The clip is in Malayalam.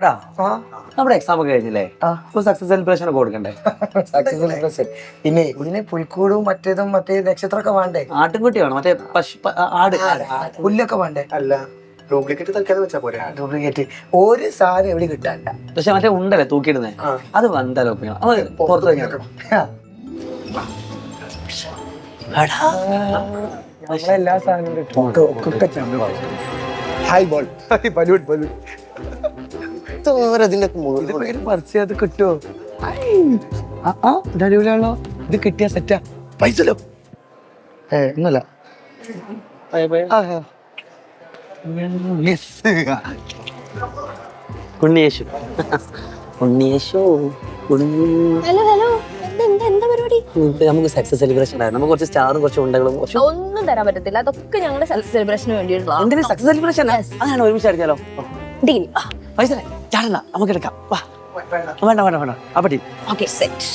എടാ, നമ്മുടെ എക്സാം ഒക്കെ കഴിഞ്ഞില്ലേ? സക്സസ് സെലിബ്രേഷൻ ഒക്കെ കൊടുക്കണ്ടേ? സക്സസ് സെലിബ്രേഷൻ പിന്നെ ഇതിന് പുൽക്കൂടും മറ്റേതും മറ്റേ നക്ഷത്രമൊക്കെ വേണ്ടേ? ആട്ടിൻകുട്ടി വേണം, മറ്റേ ആട്. പുല്ലൊക്കെ വേണ്ടേ? അല്ല, ഡ്യൂപ്ലിക്കേറ്റ് തൽക്കാലം വെച്ചാ പോരെ. ഡ്യൂപ്ലിക്കേറ്റ് ഒരു സാധനം എവിടെ കിട്ടാണ്ട. പക്ഷെ മറ്റേ ഉണ്ടല്ലേ തൂക്കിയിടുന്നേ, അത് വந்தாലോ പുറത്തു വെക്കണം. നമ്മളെല്ലാ സാധനവും കിട്ടും. Hi ball, balloon balloon. അത് കിട്ടുമോ? അടിപൊളിയാണല്ലോ, ഇത് കിട്ടിയ സെറ്റാ. പൈസല്ലോ ഒന്നുമല്ല. ഉണ്ണിയേശു ഉണ്ണിയേശു ഹലോ ഹലോ, എന്താ പരിപാടി? നമുക്ക് സക്സസ് സെലിബ്രേഷൻ ആയിരുന്നു. നമുക്ക് കുറച്ച് സ്റ്റാറും കുറച്ച് ഉണ്ടകളും ഒന്നും തരാൻ പറ്റത്തില്ല, അതൊക്കെ ഞങ്ങളുടെ സക്സസ് സെലിബ്രേഷന് വേണ്ടിയിട്ടുള്ള എന്തിനാ സക്സസ് സെലിബ്രേഷൻ? അതാണ് ഒരുമിച്ച് അടിച്ചാലോ? പൈസ ചാടണ്ട, നമുക്ക് എടുക്കാം. വാ, വേണ്ട വേണ്ട വേണ്ട. അപ്പടി ഓക്കെ സെറ്റ്.